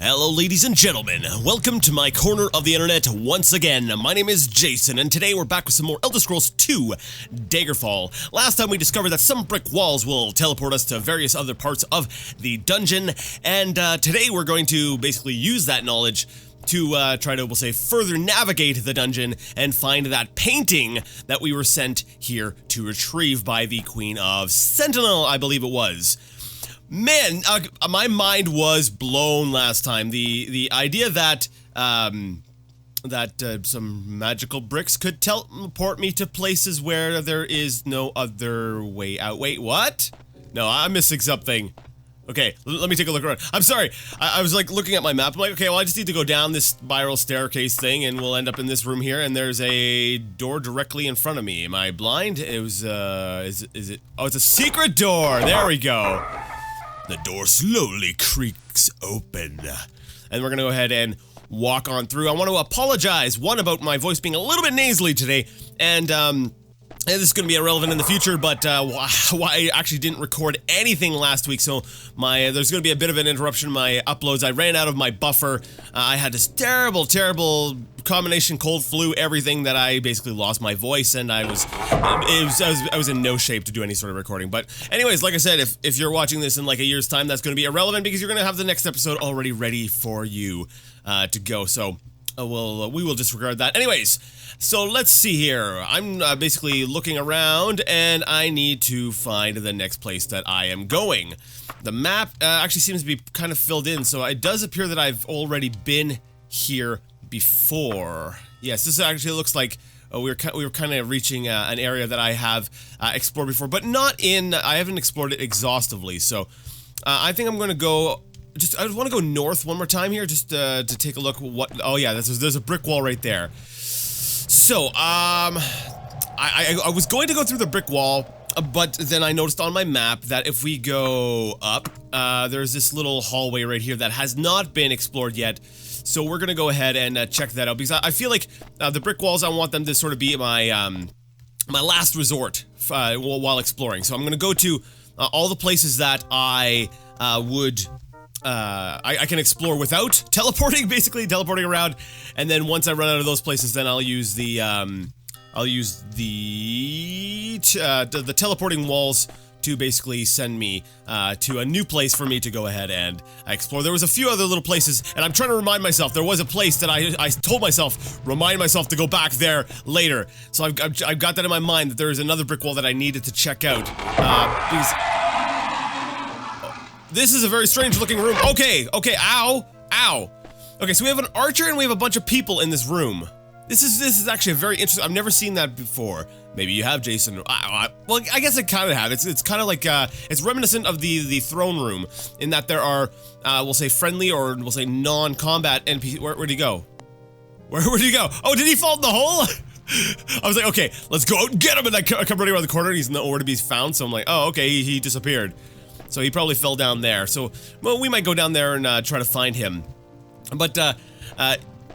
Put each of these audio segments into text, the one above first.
Hello ladies and gentlemen, welcome to my corner of the internet once again. My name is Jason and today we're back with some more Elder Scrolls 2 Daggerfall. Last time we discovered that some brick walls will teleport us to various other parts of the dungeon, and today we're going to basically use that knowledge to try to, we'll say, further navigate the dungeon and find that painting that we were sent here to retrieve by the Queen of Sentinel, I believe it was. Man, my mind was blown last time. The idea that some magical bricks could teleport me to places where there is no other way out. Wait, what? No, I'm missing something. Okay, let me take a look around. I'm sorry. I was like looking at my map. I'm like, okay, well I just need to go down this spiral staircase thing and we'll end up in this room here, and there's a door directly in front of me. Am I blind? It was is it? Oh, it's a secret door. There we go. The door slowly creaks open, and we're gonna go ahead and walk on through. I want to apologize, one, about my voice being a little bit nasally today, and this is gonna be irrelevant in the future, but I actually didn't record anything last week, so there's gonna be a bit of an interruption in my uploads. I ran out of my buffer. I had this terrible combination, cold, flu, everything, that I basically lost my voice, and I was in no shape to do any sort of recording. But anyways, like I said, if you're watching this in like a year's time, that's going to be irrelevant because you're going to have the next episode already ready for you to go. So we will disregard that. Anyways, so let's see here. I'm basically looking around, and I need to find the next place that I am going. The map actually seems to be kind of filled in, so it does appear that I've already been here before. Yes, this actually looks like we were kind of reaching an area that I have explored before, but I haven't explored it exhaustively. So I think I'm going to go. I want to go north one more time here, just to take a look. Oh yeah, there's a brick wall right there. So I was going to go through the brick wall, but then I noticed on my map that if we go up, there's this little hallway right here that has not been explored yet. So we're gonna go ahead and check that out, because I feel like the brick walls, I want them to sort of be my my last resort while exploring. So I'm gonna go to all the places that I can explore without teleporting, basically teleporting around, and then once I run out of those places, then I'll use the teleporting walls to basically send me to a new place for me to go ahead and explore. There was a few other little places, and I'm trying to remind myself. There was a place that I told myself, remind myself to go back there later. So I've got that in my mind, that there is another brick wall that I needed to check out. Because this is a very strange looking room. Okay, ow. Okay, so we have an archer and we have a bunch of people in this room. This is actually a very interesting. I've never seen that before. Maybe you have, Jason. Well, I guess I kind of have. It's kind of like it's reminiscent of the throne room, in that there are we'll say friendly, or we'll say non-combat NPC. Where'd he go? Where'd he go? Oh, did he fall in the hole? I was like, okay, let's go out and get him. And I come running around the corner, and he's nowhere to be found. So I'm like, oh, okay, he disappeared. So he probably fell down there. So, well, we might go down there and try to find him. But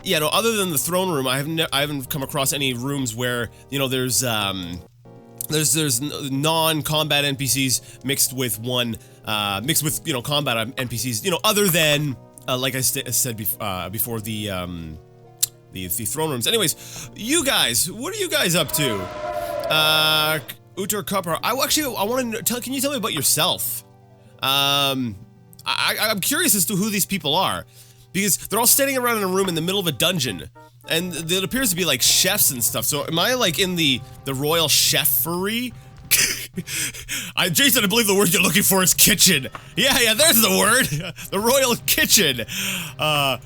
yeah, no, other than the throne room, I haven't come across any rooms where, you know, there's non-combat NPCs mixed with you know, combat NPCs, you know, other than like I said before, the throne rooms. Anyways, you guys, what are you guys up to? Uter Copper, I want to can you tell me about yourself? I'm curious as to who these people are, because they're all standing around in a room in the middle of a dungeon, and it appears to be like chefs and stuff. So am I like in the royal chefery? Jason, I believe the word you're looking for is kitchen. Yeah, there's the word. The royal kitchen. Where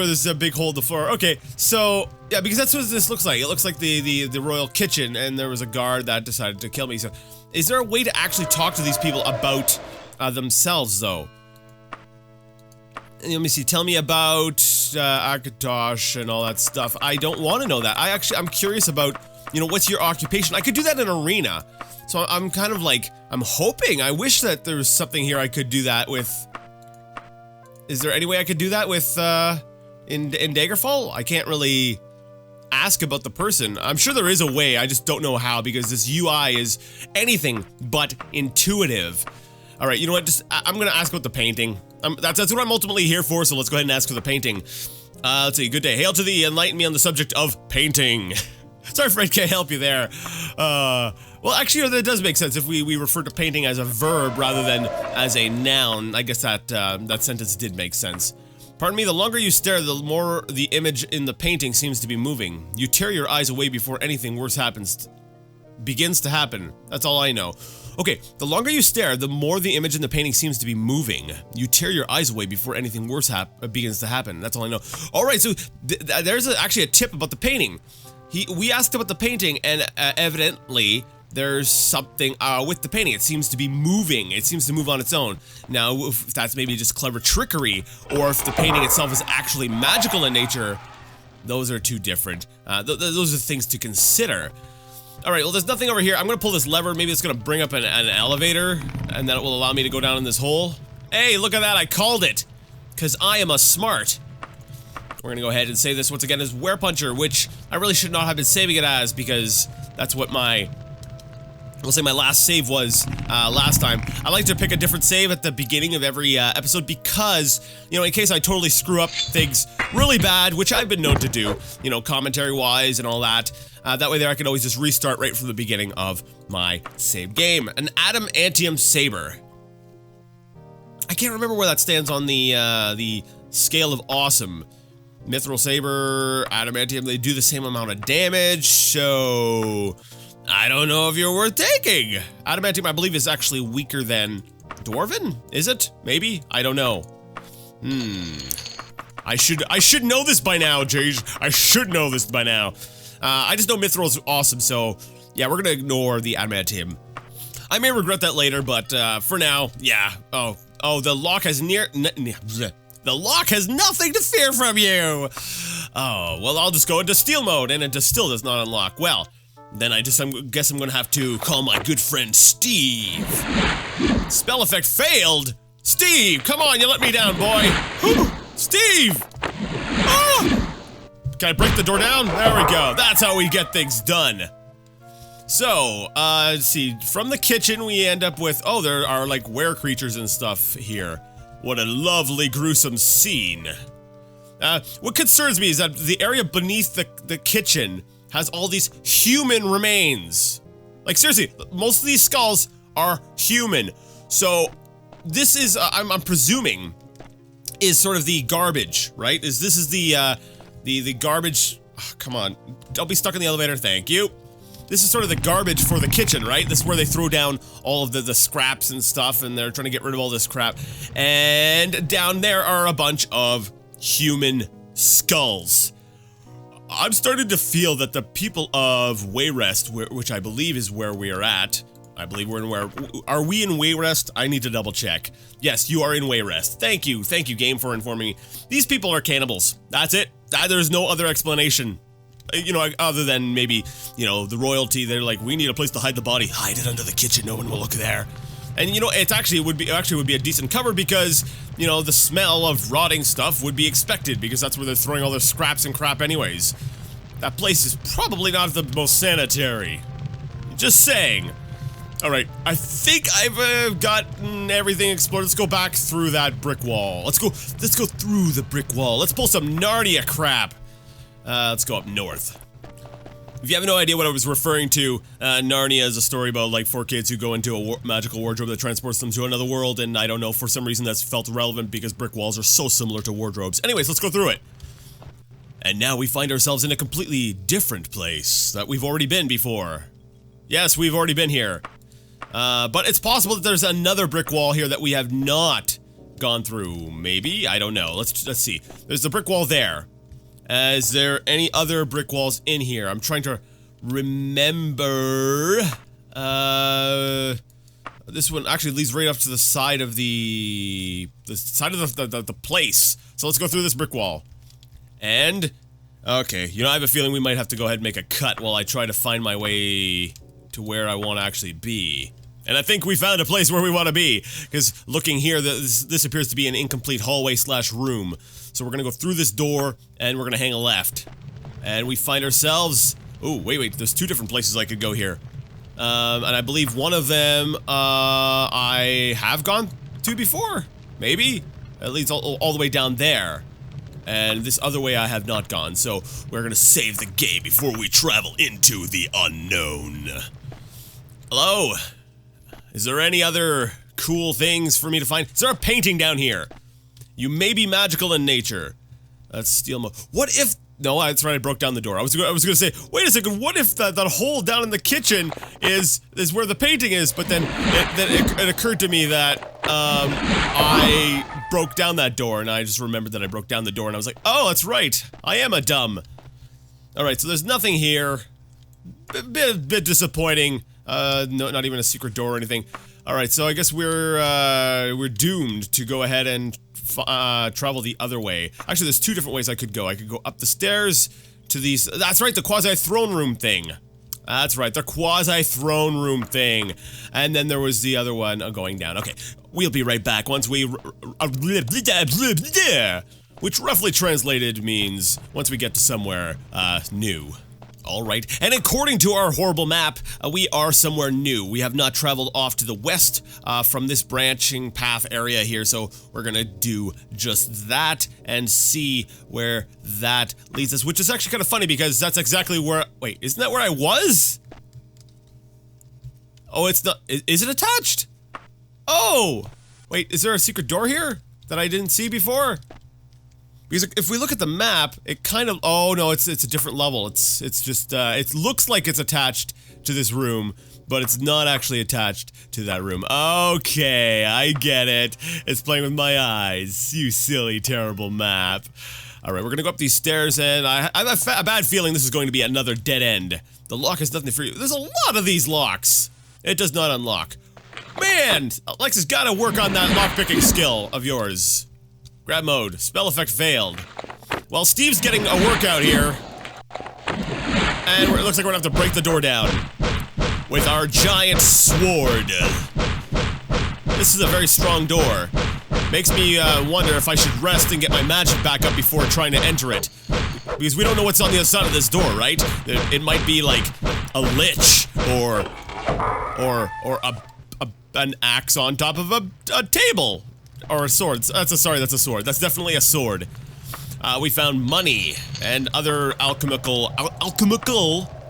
there's a big hole in the floor. Okay, so yeah, because that's what this looks like. It looks like the royal kitchen, and there was a guard that decided to kill me. So is there a way to actually talk to these people about themselves, though? Let me see. Tell me about Akatosh and all that stuff. I don't want to know that. I'm curious about, you know, what's your occupation? I could do that in Arena. So I'm kind of like, I'm hoping. I wish that there was something here I could do that with. Is there any way I could do that with in Daggerfall? I can't really ask about the person. I'm sure there is a way. I just don't know how, because this UI is anything but intuitive. All right, you know what? I'm gonna ask about the painting. That's what I'm ultimately here for, so let's go ahead and ask for the painting. Let's see, good day. Hail to thee, enlighten me on the subject of painting. Sorry, Fred, can't help you there. Well, actually, that does make sense. If we refer to painting as a verb rather than as a noun, I guess that sentence did make sense. Pardon me, the longer you stare, the more the image in the painting seems to be moving. You tear your eyes away before anything worse begins to happen. That's all I know. Okay, the longer you stare, the more the image in the painting seems to be moving. You tear your eyes away before anything worse begins to happen. That's all I know. All right, so there's actually a tip about the painting. We asked about the painting, and evidently there's something with the painting. It seems to be moving. It seems to move on its own. Now, if that's maybe just clever trickery, or if the painting itself is actually magical in nature, those are two different. Those are things to consider. All right, well, there's nothing over here. I'm gonna pull this lever. Maybe it's gonna bring up an elevator, and then it will allow me to go down in this hole. Hey, look at that, I called it! Because I am a smart. We're gonna go ahead and save this once again as Werepuncher, which I really should not have been saving it as, because that's what we'll say my last save was last time. I like to pick a different save at the beginning of every episode because, you know, in case I totally screw up things really bad, which I've been known to do, you know, commentary-wise and all that. That way there I can always just restart right from the beginning of my save game. An adamantium saber. I can't remember where that stands on the scale of awesome. Mithril saber, adamantium, they do the same amount of damage, so I don't know if you're worth taking. Adamantium, I believe, is actually weaker than Dwarven? Is it? Maybe? I don't know. I should know this by now, Jage. I should know this by now. I just know Mithril's awesome, so yeah, we're gonna ignore the adamantium. I may regret that later, but for now, yeah. Oh, the lock has the lock has nothing to fear from you. Oh, well, I'll just go into steal mode, and it just still does not unlock. Well, then I guess I'm gonna have to call my good friend Steve. Spell effect failed. Steve, come on, you let me down, boy. Steve. Oh! Can I break the door down? There we go. That's how we get things done. So, let's see. From the kitchen, we end up with, oh, there are like were creatures and stuff here. What a lovely, gruesome scene. What concerns me is that the area beneath the kitchen has all these human remains. Like, seriously, most of these skulls are human. So, this is, I'm presuming, is sort of the garbage, right? This is the garbage. Oh, come on, don't be stuck in the elevator, thank you. This is sort of the garbage for the kitchen, right? This is where they throw down all of the scraps and stuff, and they're trying to get rid of all this crap. And down there are a bunch of human skulls. I'm starting to feel that the people of Wayrest, which I believe is where we are at, I believe we're in where, are we in Wayrest? I need to double check. Yes, you are in Wayrest. Thank you, game, for informing me. These people are cannibals. That's it. There's no other explanation. You know, other than maybe, you know, the royalty, they're like, we need a place to hide the body. Hide it under the kitchen, no one will look there. And you know, it would be a decent cover because, you know, the smell of rotting stuff would be expected because that's where they're throwing all their scraps and crap anyways. That place is probably not the most sanitary. Just saying. Alright, I think I've gotten everything explored. Let's go back through that brick wall. Let's go through the brick wall. Let's pull some Narnia crap. Let's go up north. If you have no idea what I was referring to, Narnia is a story about like 4 kids who go into a magical wardrobe that transports them to another world, and I don't know, for some reason that's felt relevant because brick walls are so similar to wardrobes. Anyways, let's go through it. And now we find ourselves in a completely different place that we've already been before. Yes, we've already been here. But it's possible that there's another brick wall here that we have not gone through. Maybe? I don't know. Let's see. There's the brick wall there. Is there any other brick walls in here? I'm trying to remember. This one actually leads right up to the side of the place. So let's go through this brick wall. And, okay, you know, I have a feeling we might have to go ahead and make a cut while I try to find my way to where I want to actually be. And I think we found a place where we want to be, because looking here, this appears to be an incomplete hallway / room. So we're gonna go through this door, and we're gonna hang a left. And we find ourselves, oh, wait, there's 2 different places I could go here. And I believe one of them, I have gone to before, maybe? It leads all the way down there. And this other way I have not gone, so we're gonna save the game before we travel into the unknown. Hello? Is there any other cool things for me to find? Is there a painting down here? You may be magical in nature. Let's steal mo- What if- No, that's right, I broke down the door. I was gonna say, wait a second, what if that hole down in the kitchen is where the painting is? But then it occurred to me that, I broke down that door, and I just remembered that I broke down the door, and I was like, oh, that's right, I am a dumb. Alright, so there's nothing here. Bit disappointing. No, not even a secret door or anything. Alright, so I guess we're doomed to go ahead and travel the other way. Actually, there's two different ways I could go. I could go up the stairs to these- That's right, the quasi-throne room thing. That's right, the quasi-throne room thing. And then there was the other one going down. Okay, we'll be right back once we... Which roughly translated means once we get to somewhere, new. Alright, and according to our horrible map, we are somewhere new. We have not traveled off to the west from this branching path area here, so we're gonna do just that and see where that leads us, which is actually kind of funny because that's exactly where- Wait, isn't that where I was? Oh, it's not- is it attached? Oh! Wait, is there a secret door here that I didn't see before? Because if we look at the map, it kind of- oh no, it's a different level. It's just, it looks like it's attached to this room, but it's not actually attached to that room. Okay, I get it. It's playing with my eyes. You silly, terrible map. Alright, we're gonna go up these stairs, and I have a bad feeling this is going to be another dead end. The lock has nothing for you. There's a lot of these locks. It does not unlock. Man! Alexis gotta work on that lockpicking skill of yours. Grab mode. Spell effect failed. Well, Steve's getting a workout here. And it looks like we're gonna have to break the door down. With our giant sword. This is a very strong door. Makes me wonder if I should rest and get my magic back up before trying to enter it. Because we don't know what's on the other side of this door, right? It might be like a lich or an axe on top of a table. Or a sword. That's a sword. That's definitely a sword. We found money and other alchemical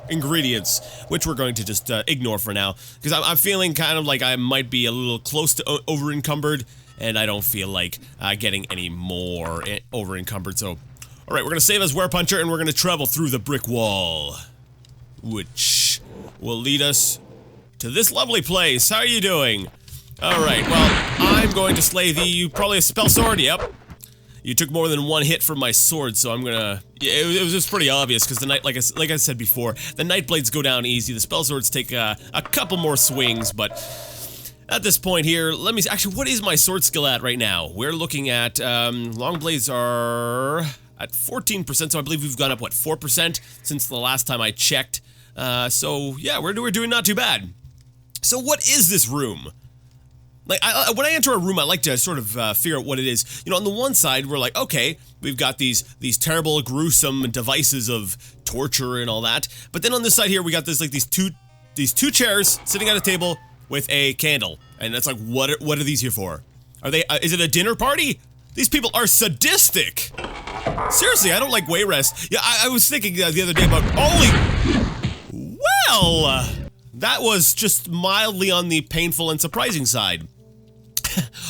ingredients, which we're going to just ignore for now, because I'm feeling kind of like I might be a little close to over-encumbered, and I don't feel like getting any more over-encumbered, so... Alright, we're gonna save as Werepuncher, and we're gonna travel through the brick wall, which will lead us to this lovely place. How are you doing? Alright, well, I'm going to slay thee. Probably a spell sword, yep. You took more than one hit from my sword, so I'm gonna... Yeah, it was just pretty obvious, because the night, like I said before, the Nightblades go down easy, the spell swords take a couple more swings, but... At this point here, let me... Actually, what is my sword skill at right now? We're looking at, long blades are... at 14%, so I believe we've gone up, what, 4% since the last time I checked. So, yeah, we're doing not too bad. So what is this room? Like, when I enter a room, I like to sort of figure out what it is. You know, on the one side, we're like, okay, we've got these terrible, gruesome devices of torture and all that. But then on this side here, we got this like these two chairs sitting at a table with a candle, and it's like, what are these here for? Are they? Is it a dinner party? These people are sadistic. Seriously, I don't like Wayrest. Yeah, I was thinking the other day about well, that was just mildly on the painful and surprising side.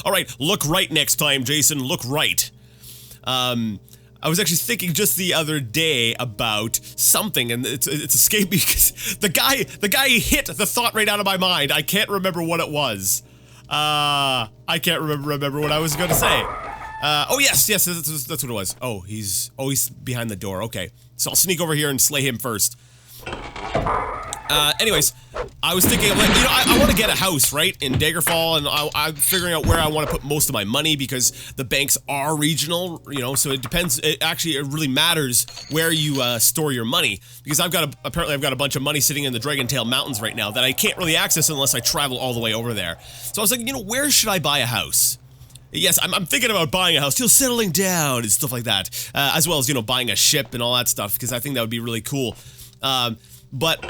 Alright, look right next time, Jason, look right. I was actually thinking just the other day about something, and it's escaped me because the guy hit the thought right out of my mind. I can't remember what it was. I can't remember what I was gonna say. Oh yes, that's what it was. Oh, he's behind the door, okay. So I'll sneak over here and slay him first. Anyways, I was thinking, like, you know, I want to get a house, right, in Daggerfall, and I'm figuring out where I want to put most of my money, because the banks are regional, you know, so it depends, it really matters where you, store your money, because apparently I've got a bunch of money sitting in the Dragontail Mountains right now that I can't really access unless I travel all the way over there. So I was like, you know, where should I buy a house? Yes, I'm thinking about buying a house, you know, settling down and stuff like that, as well as, you know, buying a ship and all that stuff, because I think that would be really cool. But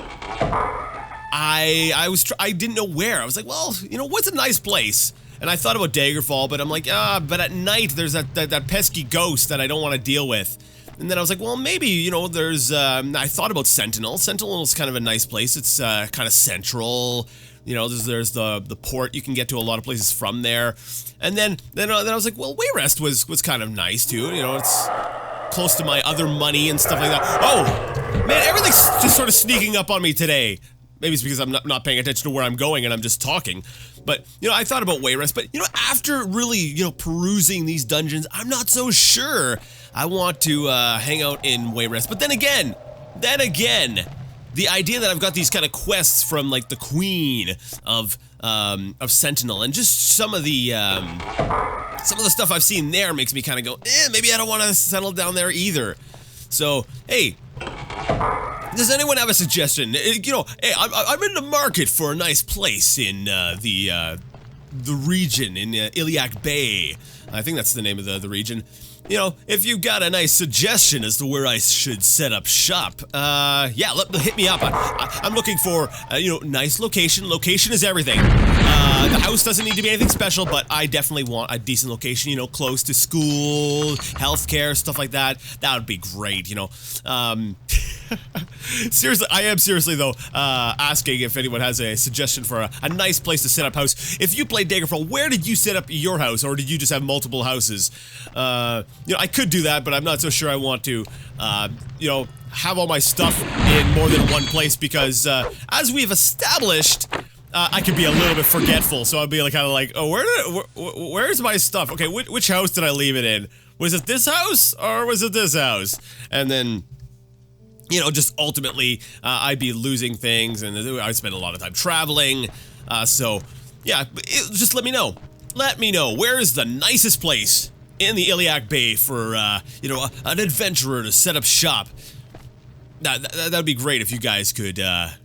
I didn't know where. I was like, well, you know, what's a nice place? And I thought about Daggerfall, but I'm like, but at night there's that pesky ghost that I don't want to deal with. And then I was like, well, maybe, you know, there's, I thought about Sentinel. Sentinel is kind of a nice place. It's kind of central. You know, there's the port. You can get to a lot of places from there. And then I was like, well, Wayrest was kind of nice too. You know, it's close to my other money and stuff like that. Oh, man, everything's just sort of sneaking up on me today. Maybe it's because I'm not paying attention to where I'm going and I'm just talking. But, you know, I thought about Wayrest, but, you know, after really, you know, perusing these dungeons, I'm not so sure I want to hang out in Wayrest. But then again, the idea that I've got these kind of quests from, like, the Queen of Sentinel, and just some of the stuff I've seen there makes me kind of go, maybe I don't want to settle down there either. So, hey, does anyone have a suggestion? You know, hey, I'm in the market for a nice place in the region in Iliac Bay. I think that's the name of the region. You know, if you've got a nice suggestion as to where I should set up shop, yeah, hit me up. I'm looking for, you know, nice location. Location is everything. The house doesn't need to be anything special, but I definitely want a decent location, you know, close to school, healthcare, stuff like that. That would be great, you know. Seriously, I am seriously, though, asking if anyone has a suggestion for a nice place to set up house. If you played Daggerfall, where did you set up your house, or did you just have multiple houses? You know, I could do that, but I'm not so sure I want to, you know, have all my stuff in more than one place, because, as we've established, I could be a little bit forgetful, so I'd be like, kind of like, oh, where's my stuff? Okay, which house did I leave it in? Was it this house, or was it this house? And then, you know, just ultimately, I'd be losing things, and I'd spend a lot of time traveling, so, yeah, just let me know. Let me know, where is the nicest place in the Iliac Bay for, you know, an adventurer to set up shop? That'd be great if you guys could,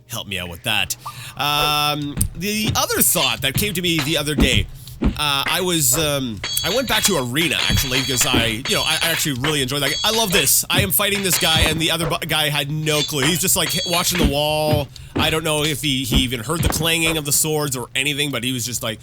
help me out with that. The other thought that came to me the other day, I went back to Arena, actually, because I actually really enjoyed that. I love this. I am fighting this guy, and the other guy had no clue. He's just, like, watching the wall. I don't know if he even heard the clanging of the swords or anything, but he was just like,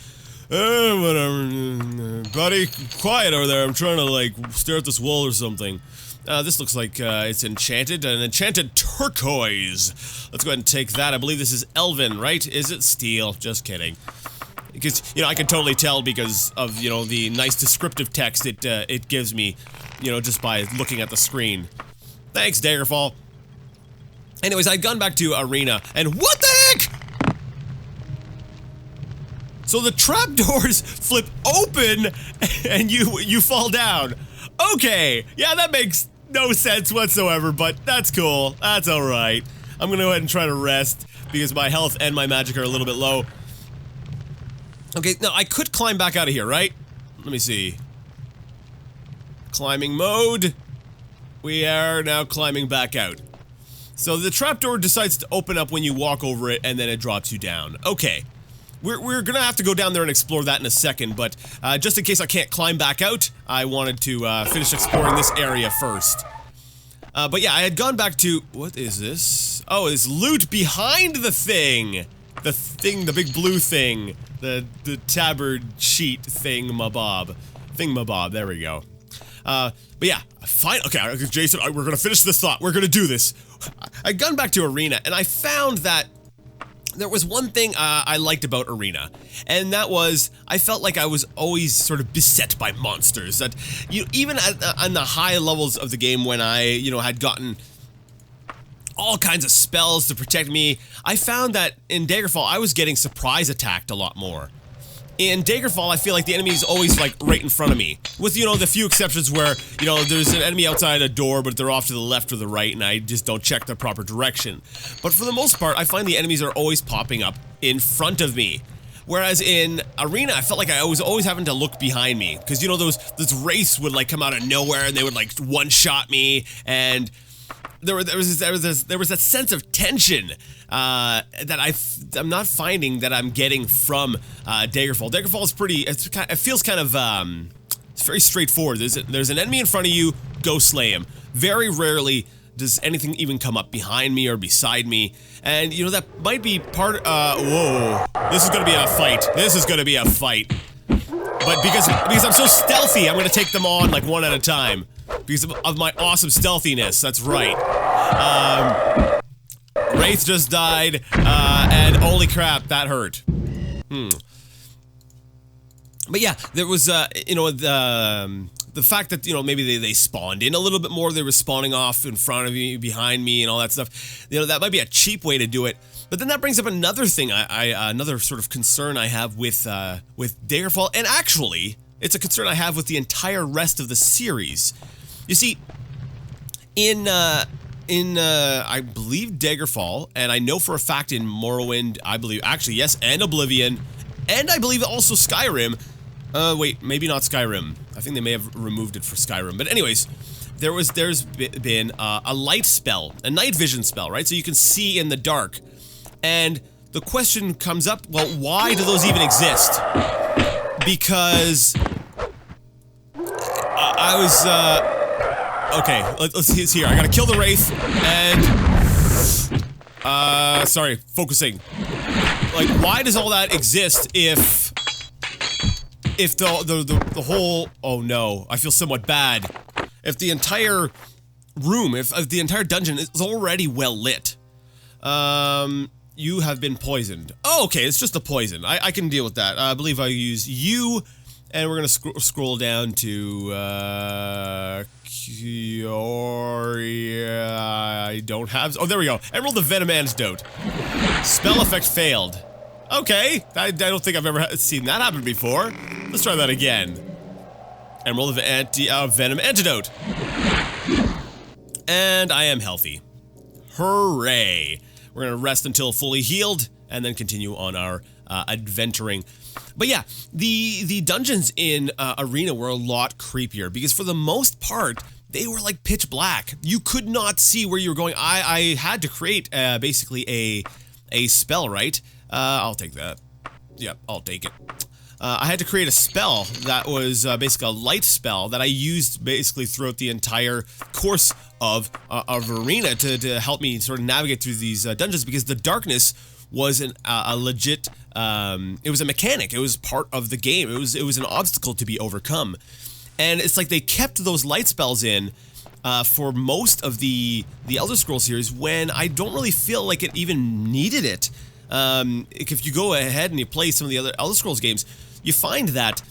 whatever, buddy, quiet over there. I'm trying to, like, stare at this wall or something. This looks like, it's enchanted, an enchanted turquoise. Let's go ahead and take that. I believe this is Elven, right? Is it steel? Just kidding. Because, you know, I can totally tell because of, you know, the nice descriptive text it gives me, you know, just by looking at the screen. Thanks, Daggerfall. Anyways, I'd gone back to Arena, and what the heck?! So the trapdoors flip open, and you fall down. Okay, yeah, that makes no sense whatsoever, but that's cool. That's alright. I'm gonna go ahead and try to rest, because my health and my magic are a little bit low. Okay, now I could climb back out of here, right? Let me see. Climbing mode. We are now climbing back out. So the trapdoor decides to open up when you walk over it, and then it drops you down. Okay. We're gonna have to go down there and explore that in a second, but just in case I can't climb back out, I wanted to finish exploring this area first. But yeah, I had gone back to... What is this? Oh, it's loot behind the thing! The big blue thing. The tabard sheet thing-mabob. Thing-mabob, there we go. But yeah, fine. Okay, Jason, we're gonna finish this thought. We're gonna do this. I'd gone back to Arena, and I found that there was one thing I liked about Arena, and that was I felt like I was always sort of beset by monsters. That even on the high levels of the game, when I had gotten all kinds of spells to protect me, I found that in Daggerfall I was getting surprise attacked a lot more. In Daggerfall, I feel like the enemy is always, like, right in front of me. With, the few exceptions where, there's an enemy outside a door, but they're off to the left or the right, and I just don't check the proper direction. But for the most part, I find the enemies are always popping up in front of me. Whereas in Arena, I felt like I was always having to look behind me. Because, those wraiths would, like, come out of nowhere, and they would, like, one-shot me, and... There was that sense of tension that I'm not finding that I'm getting from Daggerfall. Daggerfall is it feels kind of it's very straightforward. There's an enemy in front of you, go slay him. Very rarely does anything even come up behind me or beside me, and that might be part. Whoa! This is gonna be a fight. This is gonna be a fight. But because I'm so stealthy, I'm gonna take them on like one at a time. Because of my awesome stealthiness, that's right. Wraith just died, and holy crap, that hurt. But yeah, there was, you know, the fact that, you know, maybe they spawned in a little bit more, they were spawning off in front of me, behind me, and all that stuff. You know, that might be a cheap way to do it. But then that brings up another thing, another sort of concern I have with Daggerfall, and actually, it's a concern I have with the entire rest of the series. You see, in I believe Daggerfall, and I know for a fact in Morrowind, I believe, actually, yes, and Oblivion, and I believe also Skyrim. Wait, maybe not Skyrim. I think they may have removed it for Skyrim. But anyways, there's been a light spell, a night vision spell, right? So you can see in the dark. And the question comes up, well, why do those even exist? Because I was, okay, let's here. I gotta kill the Wraith, and, sorry, focusing. Like, why does all that exist if the whole, oh no, I feel somewhat bad. If the entire room, if the entire dungeon is already well lit, you have been poisoned. Oh, okay, it's just a poison. I can deal with that. I believe I use you, and we're gonna scroll down to, I don't have, oh, there we go. Emerald the Venom Antidote. Spell effect failed. Okay, I don't think I've ever seen that happen before. Let's try that again. Emerald of Venom Antidote. And I am healthy. Hooray. We're gonna rest until fully healed, and then continue on our adventuring. But yeah, the dungeons in Arena were a lot creepier, because for the most part, they were like pitch black. You could not see where you were going. I had to create basically a spell, right? I'll take that. Yep, I'll take it. I had to create a spell that was basically a light spell that I used basically throughout the entire course of Arena to help me sort of navigate through these dungeons, because the darkness was a legit, it was a mechanic. It was part of the game. It was an obstacle to be overcome. And it's like they kept those light spells in for most of the Elder Scrolls series, when I don't really feel like it even needed it. If you go ahead and you play some of the other Elder Scrolls games, you find that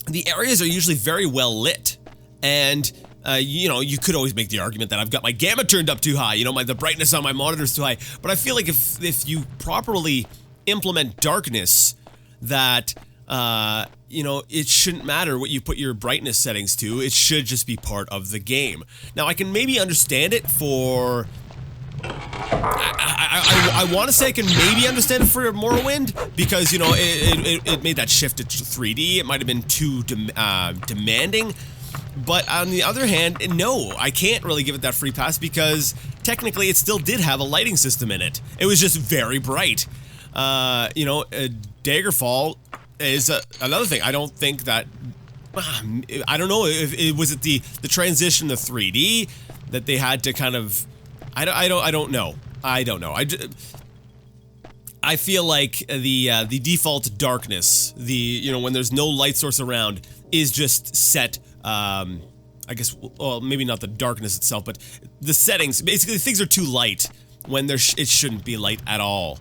the areas are usually very well lit, and you know, you could always make the argument that I've got my gamma turned up too high, you know, the brightness on my monitor's too high, but I feel like if you properly implement darkness, that you know, it shouldn't matter what you put your brightness settings to. It should just be part of the game. Now, I can maybe understand it for, I want to say I can maybe understand it for Morrowind, because, you know, it made that shift to 3D. It might have been too demanding. But on the other hand, no, I can't really give it that free pass, because technically it still did have a lighting system in it. It was just very bright. You know, Daggerfall is another thing. I don't think that, I don't know, if it was it the transition to 3D that they had to kind of, I don't know. I feel like the default darkness, you know, when there's no light source around, is just set, I guess, well, maybe not the darkness itself, but the settings. Basically, things are too light when it shouldn't be light at all.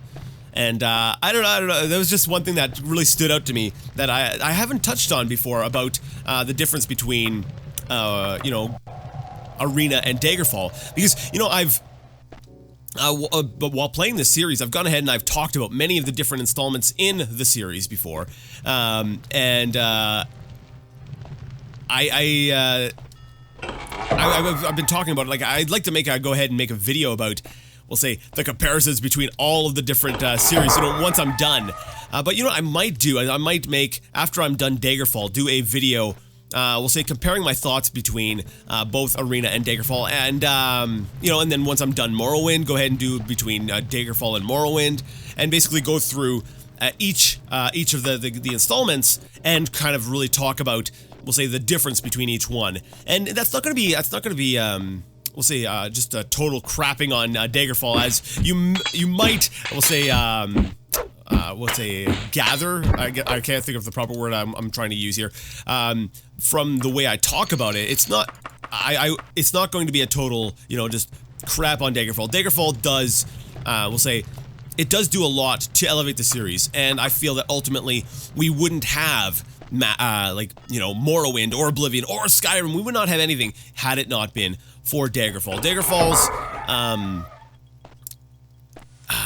And I don't know, that was just one thing that really stood out to me that I haven't touched on before about the difference between, you know, Arena and Daggerfall. Because, you know, but while playing this series, I've gone ahead and I've talked about many of the different installments in the series before. I've been talking about it, like, I'd like to go ahead and make a video about, we'll say, the comparisons between all of the different series, you know, once I'm done. But you know what I might make, after I'm done Daggerfall, do a video, we'll say, comparing my thoughts between both Arena and Daggerfall, and, you know, and then once I'm done Morrowind, go ahead and do between Daggerfall and Morrowind, and basically go through each of the installments, and kind of really talk about, we'll say, the difference between each one. And that's not gonna be, we'll say, just a total crapping on Daggerfall, as you might, we'll say, what's a gather? I can't think of the proper word I'm trying to use here. From the way I talk about it, it's not, it's not going to be a total, you know, just crap on Daggerfall. Daggerfall does, we'll say, it does do a lot to elevate the series, and I feel that ultimately we wouldn't have, like, you know, Morrowind or Oblivion or Skyrim. We would not have anything had it not been for Daggerfall. Daggerfall's,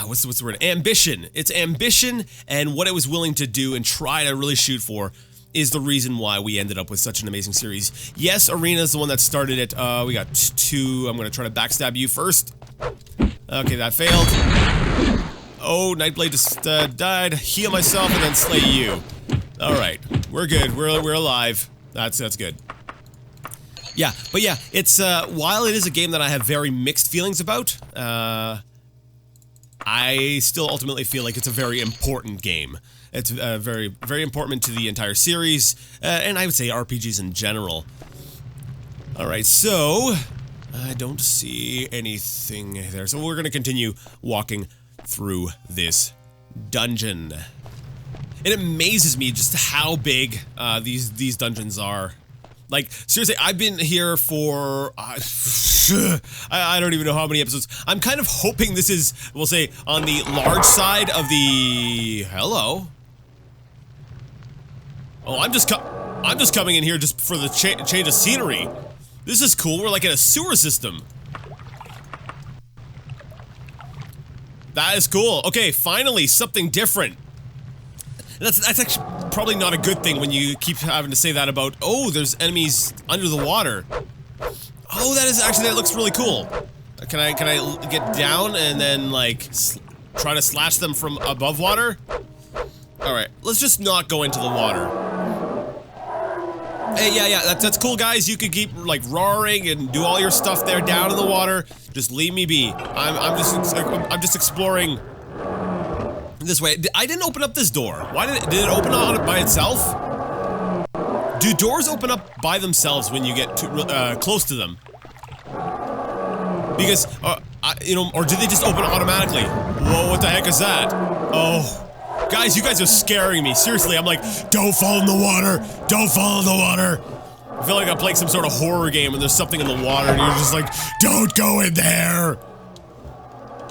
what's the word? Ambition. Its ambition and what it was willing to do and try to really shoot for is the reason why we ended up with such an amazing series. Yes, Arena is the one that started it. We got 2. I'm gonna try to backstab you first. Okay, that failed. Oh, Nightblade just died. Heal myself and then slay you. All right, we're good. We're alive. That's good. Yeah, but yeah, it's while it is a game that I have very mixed feelings about, I still ultimately feel like it's a very important game. It's very, very important to the entire series, and I would say RPGs in general. Alright, so I don't see anything there, so we're gonna continue walking through this dungeon. It amazes me just how big these dungeons are. Like, seriously, I've been here for, I don't even know how many episodes. I'm kind of hoping this is, we'll say, on the large side of the... Hello? Oh, I'm just coming in here just for the change of scenery. This is cool, we're like in a sewer system. That is cool. Okay, finally, something different. That's actually probably not a good thing when you keep having to say that about, oh, there's enemies under the water. Oh, that looks really cool. Can I get down and then, like, try to slash them from above water? Alright, let's just not go into the water. Hey, yeah, that's cool, guys. You could keep, like, roaring and do all your stuff there down in the water. Just leave me be. I'm just exploring this way. I didn't open up this door. Why did it open on it by itself? Do doors open up by themselves when you get too close to them? Because, you know, or did they just open automatically? Whoa, what the heck is that? Oh. Guys, you guys are scaring me. Seriously, I'm like, don't fall in the water. Don't fall in the water. I feel like I'm playing some sort of horror game and there's something in the water and you're just like, don't go in there.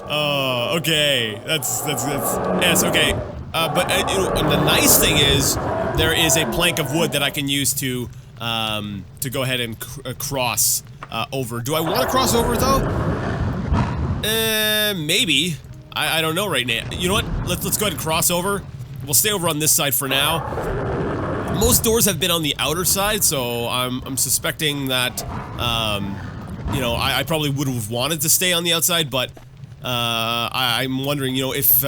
Oh, okay. That's yes, okay. But you know, and the nice thing is, there is a plank of wood that I can use to go ahead and cross over. Do I want to cross over though? Maybe. I don't know right now. You know what? Let's go ahead and cross over. We'll stay over on this side for now. Most doors have been on the outer side, so I'm suspecting that you know, I probably would have wanted to stay on the outside, but I'm wondering, you know, if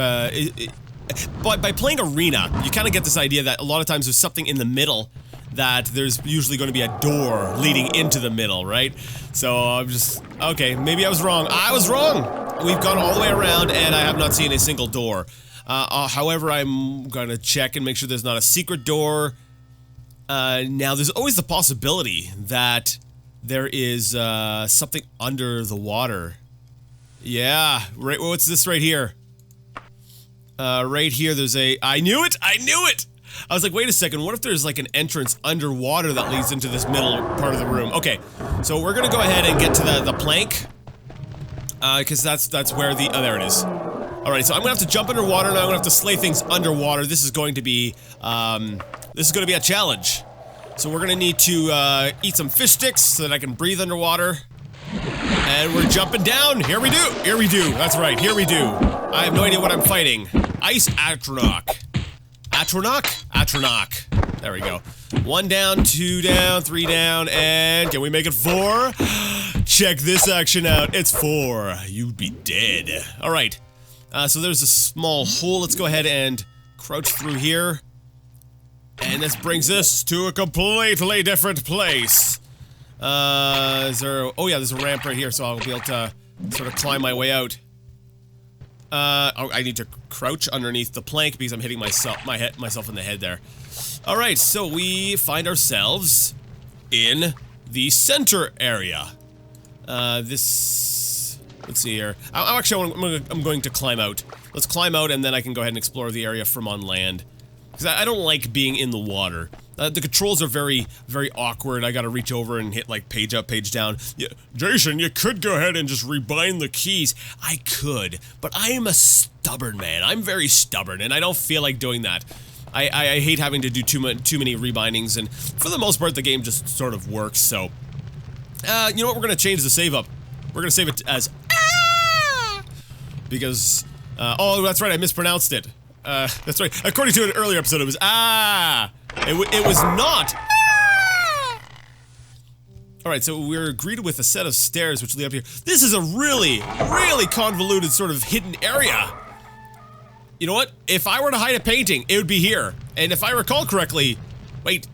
but by playing Arena, you kind of get this idea that a lot of times there's something in the middle that there's usually going to be a door leading into the middle, right? So I'm just, okay, maybe I was wrong. I was wrong! We've gone all the way around and I have not seen a single door. However, I'm gonna check and make sure there's not a secret door. Now there's always the possibility that there is something under the water. Yeah, right, what's this right here? Right here there's a, I knew it! I knew it! I was like, wait a second, what if there's like an entrance underwater that leads into this middle part of the room? Okay, so we're gonna go ahead and get to the plank. Because that's where the, oh, there it is. Alright, so I'm gonna have to jump underwater now, I'm gonna have to slay things underwater. This is going to be a challenge. So we're gonna need to, eat some fish sticks so that I can breathe underwater. And we're jumping down! Here we do! That's right, here we do! I have no idea what I'm fighting. Ice Atronach. Atronach. There we go. 1 down, 2 down, 3 down, and can we make it 4? Check this action out. It's 4. You'd be dead. Alright. So there's a small hole. Let's go ahead and crouch through here. And this brings us to a completely different place. Is there... Oh yeah, there's a ramp right here, so I'll be able to sort of climb my way out. Oh, I need to crouch underneath the plank because I'm hitting myself in the head there. Alright, so we find ourselves in the center area. Let's see here. I'm going to climb out let's climb out and then I can go ahead and explore the area from on land. Because I don't like being in the water. The controls are very, very awkward. I gotta reach over and hit like page up, page down. Yeah, Jason, you could go ahead and just rebind the keys. I could, but I am a stubborn man. I'm very stubborn and I don't feel like doing that. I hate having to do too many rebindings, and for the most part the game just sort of works, so. You know what, we're gonna change the save up. We're gonna save it as because, oh, that's right, I mispronounced it. That's right. According to an earlier episode, it was It was not. Alright, so we're greeted with a set of stairs which lead up here. This is a really, really convoluted sort of hidden area. You know what? If I were to hide a painting, it would be here. And if I recall correctly, wait,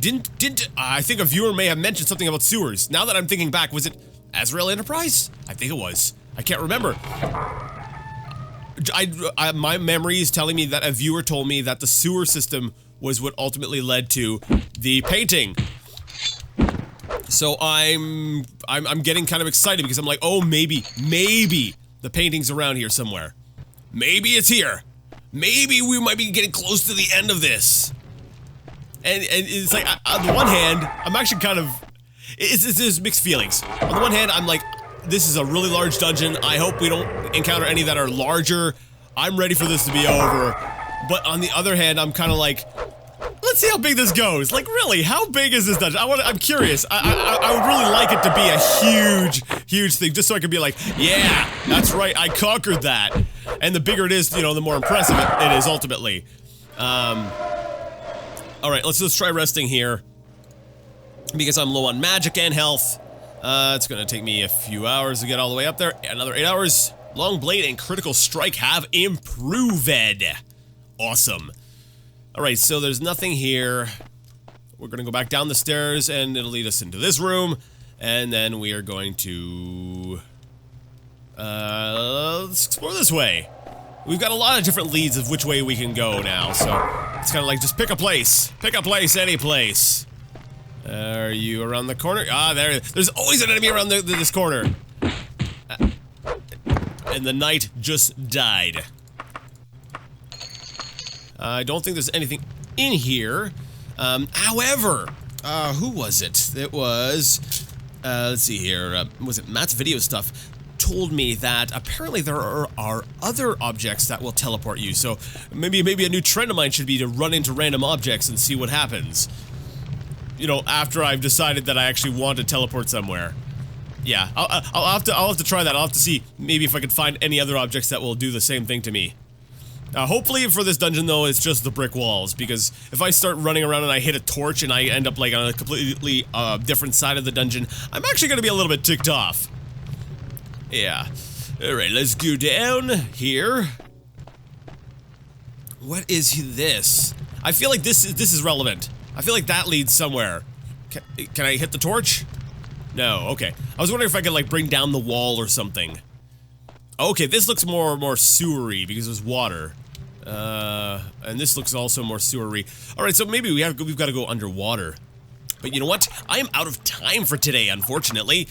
I think a viewer may have mentioned something about sewers. Now that I'm thinking back, was it Azrael Enterprise? I think it was. I can't remember. My memory is telling me that a viewer told me that the sewer system was what ultimately led to the painting. So I'm getting kind of excited because I'm like, oh, maybe the painting's around here somewhere. Maybe it's here. Maybe we might be getting close to the end of this. And it's like, on the one hand, I'm actually kind of, it's mixed feelings. On the one hand, I'm like, this is a really large dungeon. I hope we don't encounter any that are larger. I'm ready for this to be over. But on the other hand, I'm kind of like, let's see how big this goes. Like, really, how big is this dungeon? I'm curious. I would really like it to be a huge thing, just so I could be like, yeah, that's right, I conquered that. And the bigger it is, you know, the more impressive it is ultimately. Alright, let's try resting here. Because I'm low on magic and health. It's gonna take me a few hours to get all the way up there. Another 8 hours. Long blade and critical strike have improved. Awesome. Alright, so there's nothing here. We're gonna go back down the stairs and it'll lead us into this room. And then we are going to... let's explore this way. We've got a lot of different leads of which way we can go now, so it's kind of like just pick a place. Pick a place, any place. Are you around the corner? Ah, there's always an enemy around this corner. And the knight just died. I don't think there's anything in here. However, who was it? It was, let's see here, was it Matt's video stuff? Told me that apparently there are other objects that will teleport you, so maybe a new trend of mine should be to run into random objects and see what happens. You know, after I've decided that I actually want to teleport somewhere. Yeah, I'll have to try that. I'll have to see maybe if I can find any other objects that will do the same thing to me. Hopefully for this dungeon though, it's just the brick walls, because if I start running around and I hit a torch and I end up like on a completely different side of the dungeon, I'm actually gonna be a little bit ticked off. Yeah. Alright, let's go down here. What is this? I feel like this is relevant. I feel like that leads somewhere. Can I hit the torch? No, okay. I was wondering if I could like bring down the wall or something. Okay, this looks more sewery because there's water. And this looks also more sewery. Alright, so maybe we've got to go underwater. But you know what? I am out of time for today, unfortunately.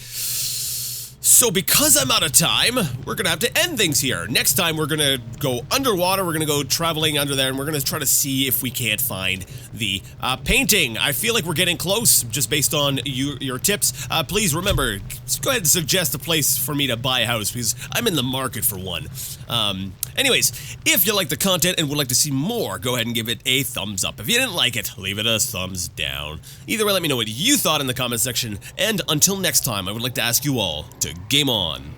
So because I'm out of time, we're gonna have to end things here. Next time we're gonna go underwater, we're gonna go traveling under there, and we're gonna try to see if we can't find the painting. I feel like we're getting close, just based on your tips. Please remember, go ahead and suggest a place for me to buy a house, because I'm in the market for one. Anyways, if you like the content and would like to see more, go ahead and give it a thumbs up. If you didn't like it, leave it a thumbs down. Either way, let me know what you thought in the comment section, and until next time, I would like to ask you all to game on.